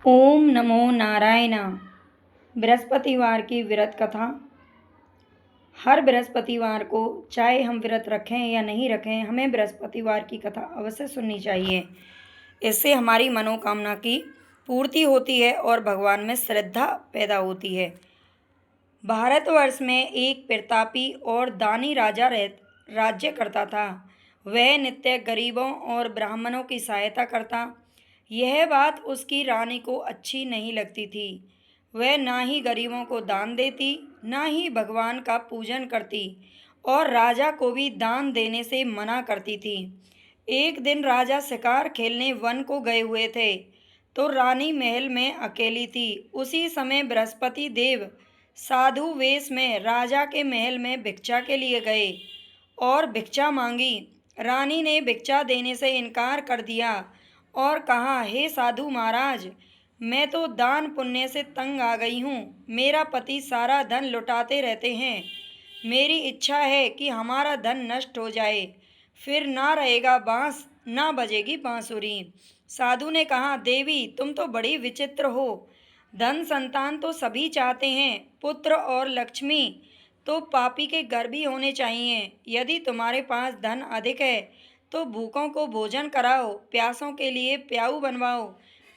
ओम नमो नारायण। बृहस्पतिवार की व्रत कथा। हर बृहस्पतिवार को चाहे हम व्रत रखें या नहीं रखें, हमें बृहस्पतिवार की कथा अवश्य सुननी चाहिए। इससे हमारी मनोकामना की पूर्ति होती है और भगवान में श्रद्धा पैदा होती है। भारतवर्ष में एक प्रतापी और दानी राजा राज्य करता था। वह नित्य गरीबों और ब्राह्मणों की सहायता करता। यह बात उसकी रानी को अच्छी नहीं लगती थी। वह ना ही गरीबों को दान देती, ना ही भगवान का पूजन करती और राजा को भी दान देने से मना करती थी। एक दिन राजा शिकार खेलने वन को गए हुए थे, तो रानी महल में अकेली थी। उसी समय बृहस्पति देव साधु वेश में राजा के महल में भिक्षा के लिए गए और भिक्षा मांगी। रानी ने भिक्षा देने से इनकार कर दिया और कहा, हे साधु महाराज, मैं तो दान पुण्य से तंग आ गई हूँ। मेरा पति सारा धन लुटाते रहते हैं। मेरी इच्छा है कि हमारा धन नष्ट हो जाए, फिर ना रहेगा बांस, ना बजेगी बांसुरी। साधु ने कहा, देवी, तुम तो बड़ी विचित्र हो। धन संतान तो सभी चाहते हैं, पुत्र और लक्ष्मी तो पापी के गर्भ ही होने चाहिए। यदि तुम्हारे पास धन अधिक है तो भूखों को भोजन कराओ, प्यासों के लिए प्याऊ बनवाओ,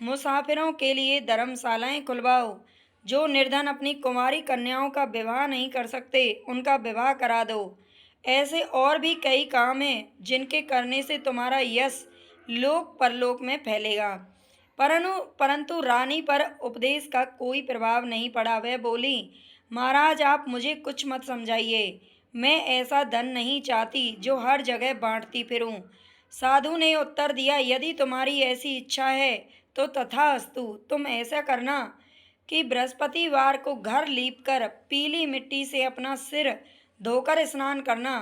मुसाफिरों के लिए धर्मशालाएं खुलवाओ। जो निर्धन अपनी कुंवारी कन्याओं का विवाह नहीं कर सकते, उनका विवाह करा दो। ऐसे और भी कई काम हैं जिनके करने से तुम्हारा यश लोक परलोक में फैलेगा। परंतु रानी पर उपदेश का कोई प्रभाव नहीं पड़ा। वह बोली, महाराज, आप मुझे कुछ मत समझाइए। मैं ऐसा धन नहीं चाहती जो हर जगह बांटती फिरूं। साधु ने उत्तर दिया, यदि तुम्हारी ऐसी इच्छा है तो तथास्तु। तुम ऐसा करना कि बृहस्पतिवार को घर लीपकर पीली मिट्टी से अपना सिर धोकर स्नान करना,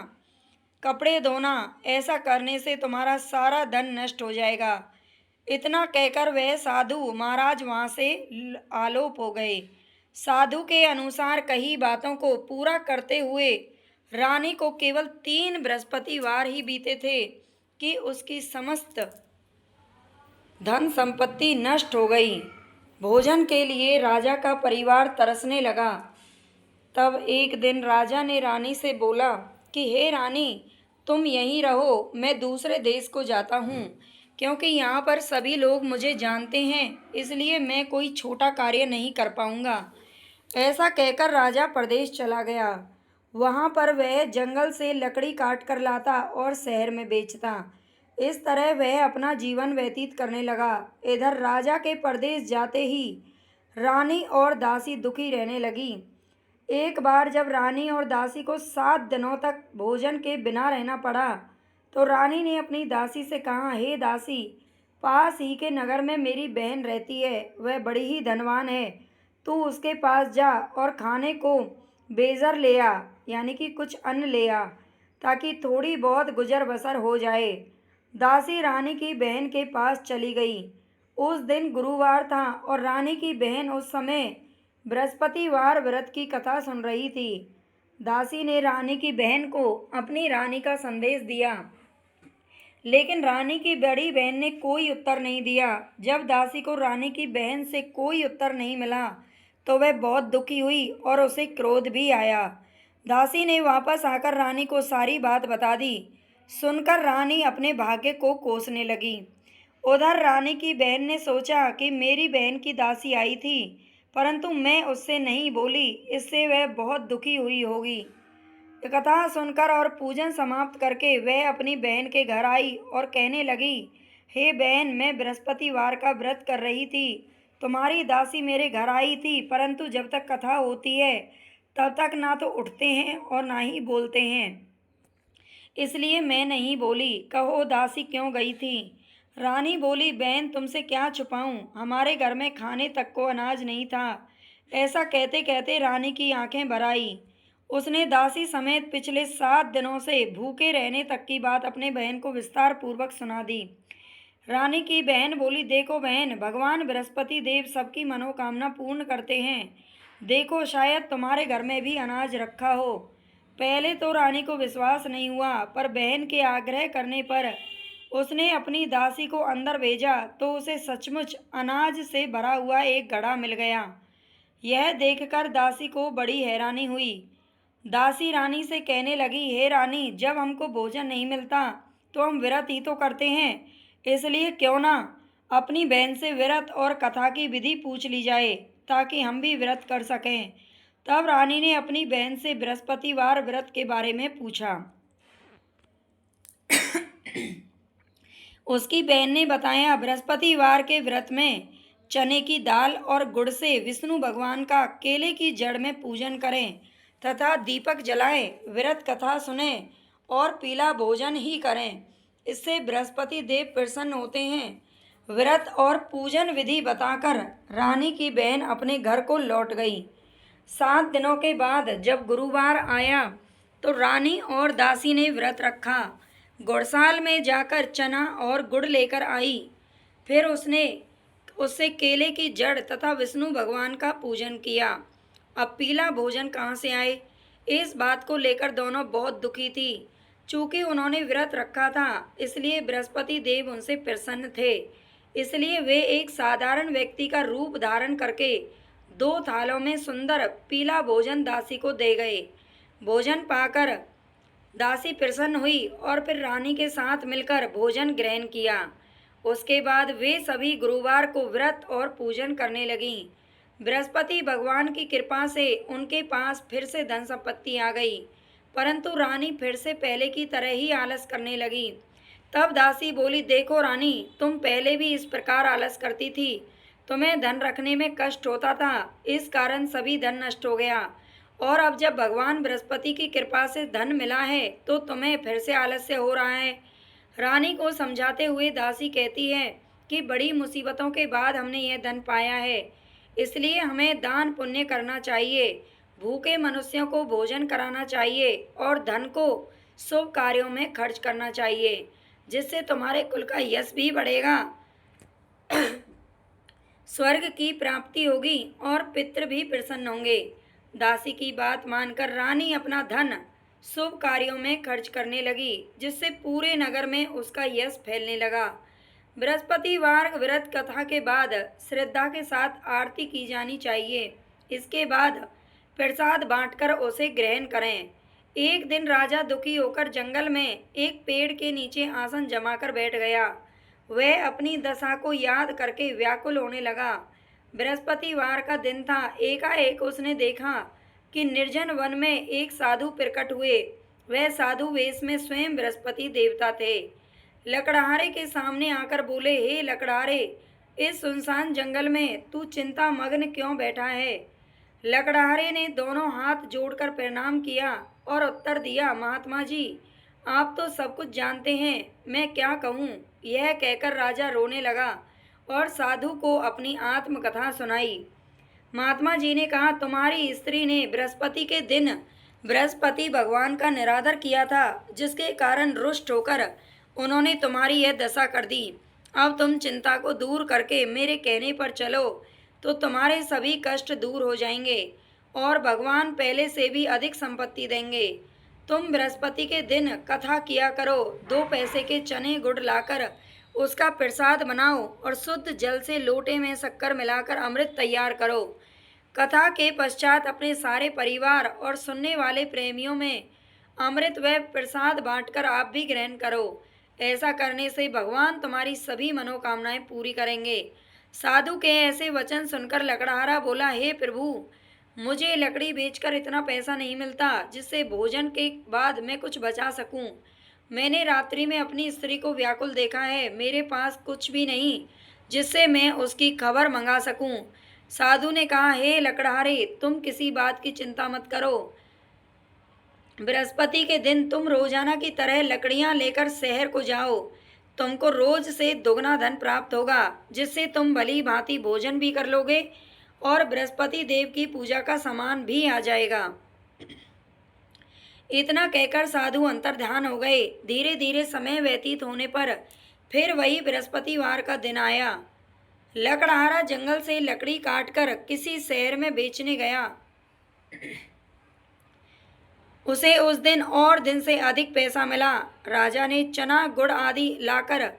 कपड़े धोना। ऐसा करने से तुम्हारा सारा धन नष्ट हो जाएगा। इतना कहकर वह साधु महाराज वहाँ से आलोप हो गए। साधु के अनुसार कही बातों को पूरा करते हुए रानी को केवल 3 बृहस्पतिवार ही बीते थे कि उसकी समस्त धन संपत्ति नष्ट हो गई। भोजन के लिए राजा का परिवार तरसने लगा। तब एक दिन राजा ने रानी से बोला कि हे रानी, तुम यहीं रहो, मैं दूसरे देश को जाता हूँ, क्योंकि यहाँ पर सभी लोग मुझे जानते हैं, इसलिए मैं कोई छोटा कार्य नहीं कर पाऊँगा। ऐसा कहकर राजा प्रदेश चला गया। वहाँ पर वह जंगल से लकड़ी काट कर लाता और शहर में बेचता। इस तरह वह अपना जीवन व्यतीत करने लगा। इधर राजा के प्रदेश जाते ही रानी और दासी दुखी रहने लगी। एक बार जब रानी और दासी को 7 दिनों तक भोजन के बिना रहना पड़ा, तो रानी ने अपनी दासी से कहा, हे दासी, पास ही के नगर में मेरी बहन रहती है, वह बड़ी ही धनवान है। तू उसके पास जा और खाने को बेजर ले आ, यानी कि कुछ अन्न ले आ, ताकि थोड़ी बहुत गुजर बसर हो जाए। दासी रानी की बहन के पास चली गई। उस दिन गुरुवार था और रानी की बहन उस समय बृहस्पतिवार व्रत की कथा सुन रही थी। दासी ने रानी की बहन को अपनी रानी का संदेश दिया, लेकिन रानी की बड़ी बहन ने कोई उत्तर नहीं दिया। जब दासी को रानी की बहन से कोई उत्तर नहीं मिला, तो वह बहुत दुखी हुई और उसे क्रोध भी आया। दासी ने वापस आकर रानी को सारी बात बता दी। सुनकर रानी अपने भाग्य को कोसने लगी। उधर रानी की बहन ने सोचा कि मेरी बहन की दासी आई थी, परंतु मैं उससे नहीं बोली, इससे वह बहुत दुखी हुई होगी। कथा सुनकर और पूजन समाप्त करके वह अपनी बहन के घर आई और कहने लगी, हे बहन, मैं बृहस्पतिवार का व्रत कर रही थी। तुम्हारी दासी मेरे घर आई थी, परंतु जब तक कथा होती है तब तक ना तो उठते हैं और ना ही बोलते हैं, इसलिए मैं नहीं बोली। कहो दासी क्यों गई थी? रानी बोली, बहन, तुमसे क्या छुपाऊं, हमारे घर में खाने तक को अनाज नहीं था। ऐसा कहते कहते रानी की आंखें भर आई। उसने दासी समेत पिछले 7 दिनों से भूखे रहने तक की बात अपने बहन को विस्तार पूर्वक सुना दी। रानी की बहन बोली, देखो बहन, भगवान बृहस्पति देव सबकी मनोकामना पूर्ण करते हैं। देखो, शायद तुम्हारे घर में भी अनाज रखा हो। पहले तो रानी को विश्वास नहीं हुआ, पर बहन के आग्रह करने पर उसने अपनी दासी को अंदर भेजा तो उसे सचमुच अनाज से भरा हुआ एक घड़ा मिल गया। यह देखकर दासी को बड़ी हैरानी हुई। दासी रानी से कहने लगी, हे रानी, जब हमको भोजन नहीं मिलता तो हम व्रत ही तो करते हैं, इसलिए क्यों ना अपनी बहन से व्रत और कथा की विधि पूछ ली जाए ताकि हम भी व्रत कर सकें। तब रानी ने अपनी बहन से बृहस्पतिवार व्रत के बारे में पूछा। उसकी बहन ने बताया, बृहस्पतिवार के व्रत में चने की दाल और गुड़ से विष्णु भगवान का केले की जड़ में पूजन करें तथा दीपक जलाएं, व्रत कथा सुने और पीला भोजन ही करें। इससे बृहस्पति देव प्रसन्न होते हैं। व्रत और पूजन विधि बताकर रानी की बहन अपने घर को लौट गई। 7 दिनों के बाद जब गुरुवार आया तो रानी और दासी ने व्रत रखा। गुड़साल में जाकर चना और गुड़ लेकर आई। फिर उससे केले की जड़ तथा विष्णु भगवान का पूजन किया। अब पीला भोजन कहाँ से आए, इस बात को लेकर दोनों बहुत दुखी थी। चूँकि उन्होंने व्रत रखा था इसलिए बृहस्पति देव उनसे प्रसन्न थे, इसलिए वे एक साधारण व्यक्ति का रूप धारण करके 2 थालों में सुंदर पीला भोजन दासी को दे गए। भोजन पाकर दासी प्रसन्न हुई और फिर रानी के साथ मिलकर भोजन ग्रहण किया। उसके बाद वे सभी गुरुवार को व्रत और पूजन करने लगीं। बृहस्पति भगवान की कृपा से उनके पास फिर से धन संपत्ति आ गई, परंतु रानी फिर से पहले की तरह ही आलस करने लगी। तब दासी बोली, देखो रानी, तुम पहले भी इस प्रकार आलस करती थी, तुम्हें धन रखने में कष्ट होता था, इस कारण सभी धन नष्ट हो गया, और अब जब भगवान बृहस्पति की कृपा से धन मिला है तो तुम्हें फिर से आलस्य हो रहा है। रानी को समझाते हुए दासी कहती है कि बड़ी मुसीबतों के बाद हमने यह धन पाया है, इसलिए हमें दान पुण्य करना चाहिए, भूखे मनुष्यों को भोजन कराना चाहिए और धन को शुभ कार्यों में खर्च करना चाहिए, जिससे तुम्हारे कुल का यश भी बढ़ेगा, स्वर्ग की प्राप्ति होगी और पितृ भी प्रसन्न होंगे। दासी की बात मानकर रानी अपना धन शुभ कार्यों में खर्च करने लगी, जिससे पूरे नगर में उसका यश फैलने लगा। बृहस्पतिवार व्रत कथा के बाद श्रद्धा के साथ आरती की जानी चाहिए। इसके बाद प्रसाद बांटकर उसे ग्रहण करें। एक दिन राजा दुखी होकर जंगल में एक पेड़ के नीचे आसन जमाकर बैठ गया। वह अपनी दशा को याद करके व्याकुल होने लगा। बृहस्पतिवार का दिन था। एकाएक उसने देखा कि निर्जन वन में एक साधु प्रकट हुए। वह साधु वेश में स्वयं बृहस्पति देवता थे। लकड़हारे के सामने आकर बोले, हे लकड़हारे, इस सुनसान जंगल में तू चिंता मग्न क्यों बैठा है? लकड़हारे ने दोनों हाथ जोड़कर प्रणाम किया और उत्तर दिया, महात्मा जी, आप तो सब कुछ जानते हैं, मैं क्या कहूँ। यह कहकर राजा रोने लगा और साधु को अपनी आत्मकथा सुनाई। महात्मा जी ने कहा, तुम्हारी स्त्री ने बृहस्पति के दिन बृहस्पति भगवान का निरादर किया था, जिसके कारण रुष्ट होकर उन्होंने तुम्हारी यह दशा कर दी। अब तुम चिंता को दूर करके मेरे कहने पर चलो तो तुम्हारे सभी कष्ट दूर हो जाएंगे और भगवान पहले से भी अधिक संपत्ति देंगे। तुम बृहस्पति के दिन कथा किया करो। 2 पैसे के चने गुड़ लाकर उसका प्रसाद बनाओ और शुद्ध जल से लोटे में शक्कर मिलाकर अमृत तैयार करो। कथा के पश्चात अपने सारे परिवार और सुनने वाले प्रेमियों में अमृत व प्रसाद बांटकर आप भी ग्रहण करो। ऐसा करने से भगवान तुम्हारी सभी मनोकामनाएं पूरी करेंगे। साधु के ऐसे वचन सुनकर लकड़हारा बोला, हे प्रभु, मुझे लकड़ी बेचकर इतना पैसा नहीं मिलता जिससे भोजन के बाद मैं कुछ बचा सकूं। मैंने रात्रि में अपनी स्त्री को व्याकुल देखा है, मेरे पास कुछ भी नहीं जिससे मैं उसकी खबर मंगा सकूं। साधु ने कहा, हे लकड़हारे, तुम किसी बात की चिंता मत करो। बृहस्पति के दिन तुम रोजाना की तरह लकड़ियां लेकर शहर को जाओ। तुमको रोज से दुगना धन प्राप्त होगा, जिससे तुम भली भांति भोजन भी कर लोगे और बृहस्पति देव की पूजा का सामान भी आ जाएगा। इतना कहकर साधु अंतर्ध्यान हो गए। धीरे धीरे समय व्यतीत होने पर फिर वही बृहस्पतिवार का दिन आया। लकड़हारा जंगल से लकड़ी काटकर किसी शहर में बेचने गया। उसे उस दिन और दिन से अधिक पैसा मिला। राजा ने चना गुड़ आदि लाकर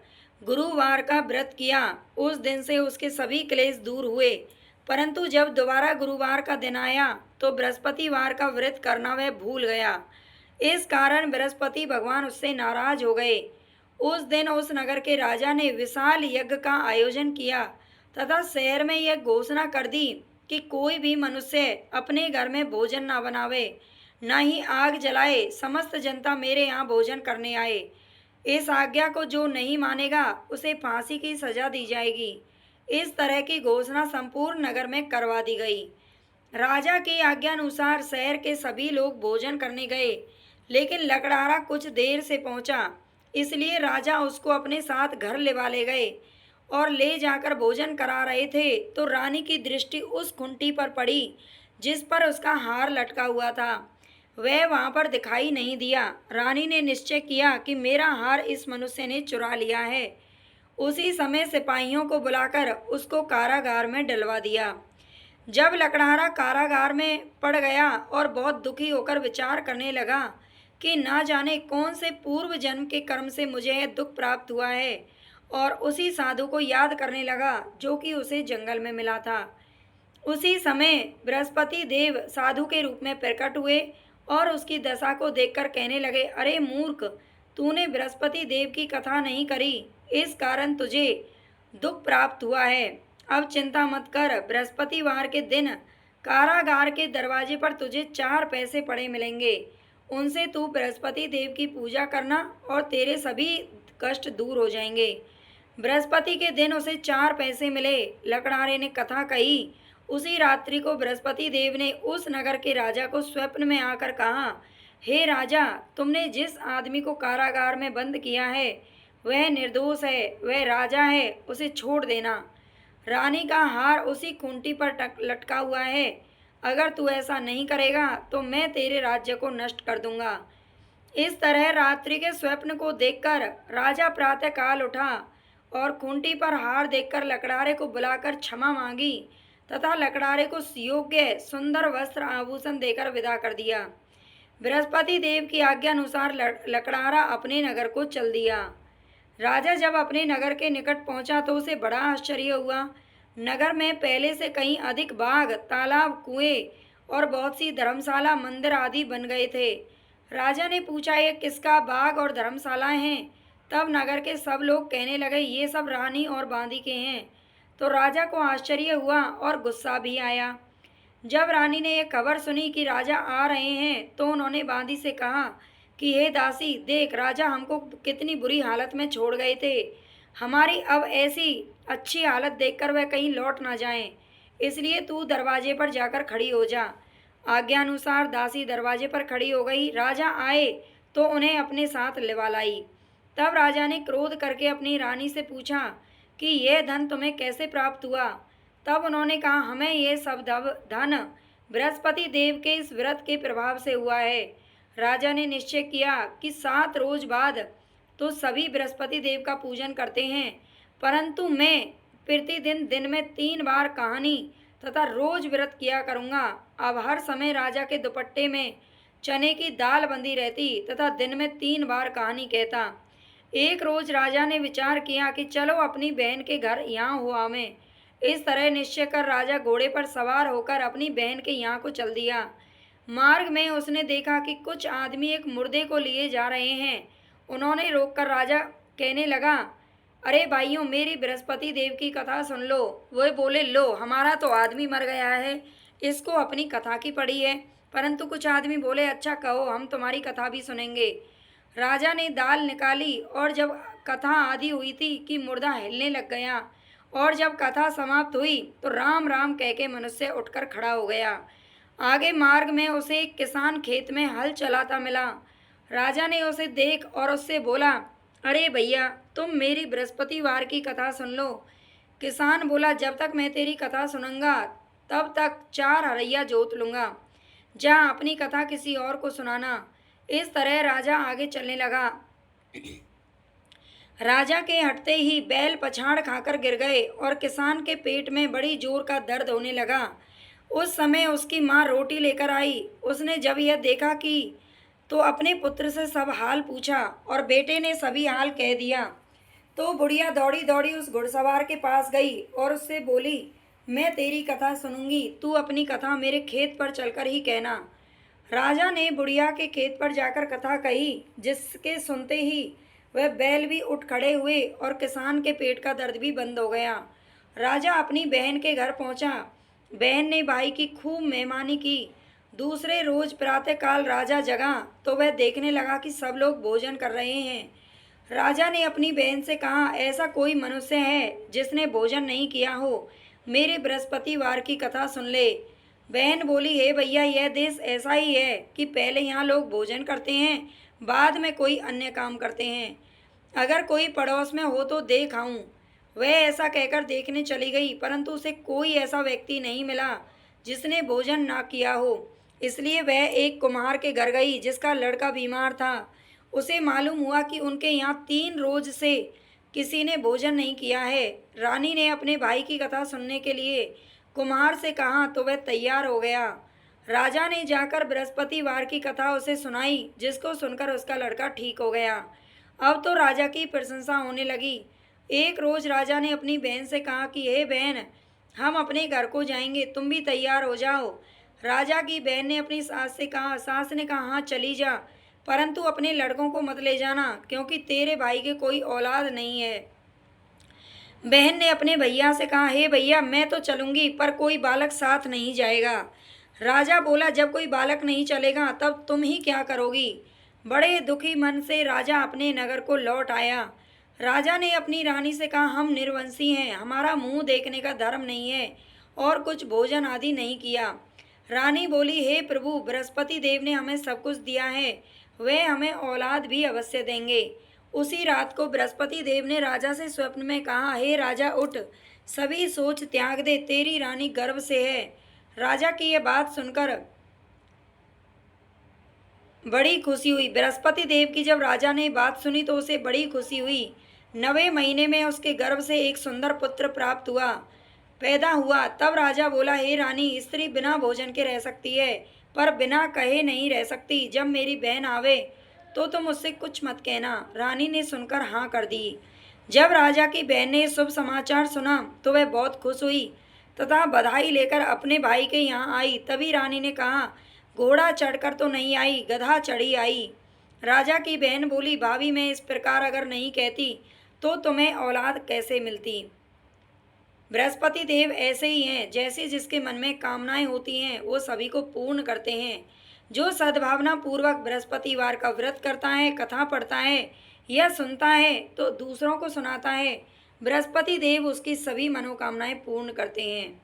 गुरुवार का व्रत किया। उस दिन से उसके सभी क्लेश दूर हुए। परंतु जब दोबारा गुरुवार का दिन आया तो बृहस्पतिवार का व्रत करना वह भूल गया। इस कारण बृहस्पति भगवान उससे नाराज हो गए। उस दिन उस नगर के राजा ने विशाल यज्ञ का आयोजन किया तथा शहर में यह घोषणा कर दी कि कोई भी मनुष्य अपने घर में भोजन न बनावे, न ही आग जलाए। समस्त जनता मेरे यहाँ भोजन करने आए। इस आज्ञा को जो नहीं मानेगा उसे फांसी की सजा दी जाएगी। इस तरह की घोषणा संपूर्ण नगर में करवा दी गई। राजा की आज्ञानुसार शहर के सभी लोग भोजन करने गए, लेकिन लकड़हारा कुछ देर से पहुंचा, इसलिए राजा उसको अपने साथ घर ले गए और ले जाकर भोजन करा रहे थे तो रानी की दृष्टि उस खूंटी पर पड़ी जिस पर उसका हार लटका हुआ था। वह वहां पर दिखाई नहीं दिया। रानी ने निश्चय किया कि मेरा हार इस मनुष्य ने चुरा लिया है। उसी समय सिपाहियों को बुलाकर उसको कारागार में डलवा दिया। जब लकड़हारा कारागार में पड़ गया और बहुत दुखी होकर विचार करने लगा कि ना जाने कौन से पूर्व जन्म के कर्म से मुझे यह दुख प्राप्त हुआ है, और उसी साधु को याद करने लगा जो कि उसे जंगल में मिला था। उसी समय बृहस्पति देव साधु के रूप में प्रकट हुए और उसकी दशा को देखकर कहने लगे, अरे मूर्ख, तूने बृहस्पति देव की कथा नहीं करी, इस कारण तुझे दुख प्राप्त हुआ है। अब चिंता मत कर, बृहस्पतिवार के दिन कारागार के दरवाजे पर तुझे 4 पैसे पड़े मिलेंगे। उनसे तू बृहस्पति देव की पूजा करना और तेरे सभी कष्ट दूर हो जाएंगे। बृहस्पति के दिन उसे 4 पैसे मिले। लकड़हारे ने कथा कही। उसी रात्रि को बृहस्पति देव ने उस नगर के राजा को स्वप्न में आकर कहा, हे राजा, तुमने जिस आदमी को कारागार में बंद किया है वह निर्दोष है, वह राजा है, उसे छोड़ देना। रानी का हार उसी खूंटी पर लटका हुआ है। अगर तू ऐसा नहीं करेगा तो मैं तेरे राज्य को नष्ट कर दूंगा। इस तरह रात्रि के स्वप्न को देखकर राजा प्रातः काल उठा और खूंटी पर हार देखकर लकड़हारे को बुलाकर क्षमा मांगी तथा लकड़हारे को योग्य सुंदर वस्त्र आभूषण देकर विदा कर दिया। बृहस्पति देव की आज्ञा अनुसार लकड़हारा अपने नगर को चल दिया। राजा जब अपने नगर के निकट पहुंचा तो उसे बड़ा आश्चर्य हुआ। नगर में पहले से कहीं अधिक बाग, तालाब, कुएं और बहुत सी धर्मशाला, मंदिर आदि बन गए थे। राजा ने पूछा, ये किसका बाग और धर्मशालाएं हैं? तब नगर के सब लोग कहने लगे, ये सब रानी और बांदी के हैं। तो राजा को आश्चर्य हुआ और गुस्सा भी आया। जब रानी ने यह खबर सुनी कि राजा आ रहे हैं तो उन्होंने बांदी से कहा कि हे दासी, देख, राजा हमको कितनी बुरी हालत में छोड़ गए थे। हमारी अब ऐसी अच्छी हालत देखकर वह कहीं लौट ना जाएं, इसलिए तू दरवाजे पर जाकर खड़ी हो जा। आज्ञानुसार दासी दरवाजे पर खड़ी हो गई। राजा आए तो उन्हें अपने साथ लिवा लाई। तब राजा ने क्रोध करके अपनी रानी से पूछा कि यह धन तुम्हें कैसे प्राप्त हुआ? तब उन्होंने कहा, हमें यह सब धन बृहस्पति देव के इस व्रत के प्रभाव से हुआ है। राजा ने निश्चय किया कि 7 रोज बाद तो सभी बृहस्पति देव का पूजन करते हैं, परंतु मैं प्रतिदिन दिन में 3 बार कहानी तथा रोज व्रत किया करूँगा। अब हर समय राजा के दुपट्टे में चने की दाल बंधी रहती तथा दिन में 3 बार कहानी कहता। एक रोज राजा ने विचार किया कि चलो अपनी बहन के घर यहाँ हो आवें। इस तरह निश्चय कर राजा घोड़े पर सवार होकर अपनी बहन के यहाँ को चल दिया। मार्ग में उसने देखा कि कुछ आदमी एक मुर्दे को लिए जा रहे हैं। उन्होंने रोककर राजा कहने लगा, अरे भाइयों, मेरी बृहस्पति देव की कथा सुन लो। वे बोले, लो, हमारा तो आदमी मर गया है, इसको अपनी कथा की पड़ी है। परंतु कुछ आदमी बोले, अच्छा कहो, हम तुम्हारी कथा भी सुनेंगे। राजा ने दाल निकाली और जब कथा आदि हुई थी कि मुर्दा हिलने लग गया, और जब कथा समाप्त हुई तो राम राम कह के मनुष्य उठकर खड़ा हो गया। आगे मार्ग में उसे एक किसान खेत में हल चलाता मिला। राजा ने उसे देख और उससे बोला, अरे भैया, तुम मेरी बृहस्पतिवार की कथा सुन लो। किसान बोला, जब तक मैं तेरी कथा सुनूंगा तब तक 4 हरैया जोत लूँगा। जा अपनी कथा किसी और को सुनाना। इस तरह राजा आगे चलने लगा। राजा के हटते ही बैल पछाड़ खाकर गिर गए और किसान के पेट में बड़ी जोर का दर्द होने लगा। उस समय उसकी माँ रोटी लेकर आई। उसने जब यह देखा कि तो अपने पुत्र से सब हाल पूछा और बेटे ने सभी हाल कह दिया। तो बुढ़िया दौड़ी दौड़ी उस घुड़सवार के पास गई और उससे बोली, मैं तेरी कथा सुनूंगी, तू अपनी कथा मेरे खेत पर चलकर ही कहना। राजा ने बुढ़िया के खेत पर जाकर कथा कही, जिसके सुनते ही वह बैल भी उठ खड़े हुए और किसान के पेट का दर्द भी बंद हो गया। राजा अपनी बहन के घर पहुंचा। बहन ने भाई की खूब मेहमानी की। दूसरे रोज प्रातःकाल राजा जगा तो वह देखने लगा कि सब लोग भोजन कर रहे हैं। राजा ने अपनी बहन से कहा, ऐसा कोई मनुष्य है जिसने भोजन नहीं किया हो, मेरे बृहस्पतिवार की कथा सुन ले। बहन बोली, हे भैया, यह देश ऐसा ही है कि पहले यहाँ लोग भोजन करते हैं, बाद में कोई अन्य काम करते हैं। अगर कोई पड़ोस में हो तो दे खाऊं। वह ऐसा कहकर देखने चली गई, परंतु उसे कोई ऐसा व्यक्ति नहीं मिला जिसने भोजन ना किया हो। इसलिए वह एक कुम्हार के घर गई जिसका लड़का बीमार था। उसे मालूम हुआ कि उनके यहाँ 3 रोज से किसी ने भोजन नहीं किया है। रानी ने अपने भाई की कथा सुनने के लिए कुम्हार से कहा तो वह तैयार हो गया। राजा ने जाकर बृहस्पतिवार की कथा उसे सुनाई, जिसको सुनकर उसका लड़का ठीक हो गया। अब तो राजा की प्रशंसा होने लगी। एक रोज राजा ने अपनी बहन से कहा कि हे बहन, हम अपने घर को जाएंगे, तुम भी तैयार हो जाओ। राजा की बहन ने अपनी सास से कहा। सास ने कहा, हाँ चली जा, परंतु अपने लड़कों को मत ले जाना, क्योंकि तेरे भाई के कोई औलाद नहीं है। बहन ने अपने भैया से कहा, हे भैया, मैं तो चलूंगी, पर कोई बालक साथ नहीं जाएगा। राजा बोला, जब कोई बालक नहीं चलेगा तब तुम ही क्या करोगी। बड़े दुखी मन से राजा अपने नगर को लौट आया। राजा ने अपनी रानी से कहा, हम निर्वंशी हैं, हमारा मुंह देखने का धर्म नहीं है और कुछ भोजन आदि नहीं किया। रानी बोली, हे प्रभु, बृहस्पति देव ने हमें सब कुछ दिया है, वे हमें औलाद भी अवश्य देंगे। उसी रात को बृहस्पति देव ने राजा से स्वप्न में कहा, हे राजा, उठ, सभी सोच त्याग दे, तेरी रानी गर्भ से है। राजा की यह बात सुनकर बड़ी खुशी हुई। बृहस्पति देव की जब राजा ने बात सुनी तो उसे बड़ी खुशी हुई। 9वें महीने में उसके गर्भ से एक सुंदर पुत्र प्राप्त हुआ, पैदा हुआ। तब राजा बोला, हे रानी, स्त्री बिना भोजन के रह सकती है, पर बिना कहे नहीं रह सकती। जब मेरी बहन आवे तो तुम उससे कुछ मत कहना। रानी ने सुनकर हाँ कर दी। जब राजा की बहन ने शुभ समाचार सुना तो वह बहुत खुश हुई तथा बधाई लेकर अपने भाई के यहाँ आई। तभी रानी ने कहा, घोड़ा चढ़कर तो नहीं आई, गधा चढ़ी आई। राजा की बहन बोली, भाभी, मैं इस प्रकार अगर नहीं कहती तो तुम्हें औलाद कैसे मिलती। बृहस्पति देव ऐसे ही हैं, जैसे जिसके मन में कामनाएं होती हैं वो सभी को पूर्ण करते हैं। जो सद्भावना पूर्वक बृहस्पतिवार का व्रत करता है, कथा पढ़ता है या सुनता है तो दूसरों को सुनाता है, बृहस्पति देव उसकी सभी मनोकामनाएं पूर्ण करते हैं।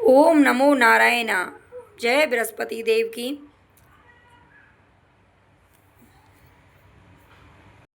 ओम नमो नारायण। जय बृहस्पति देव की।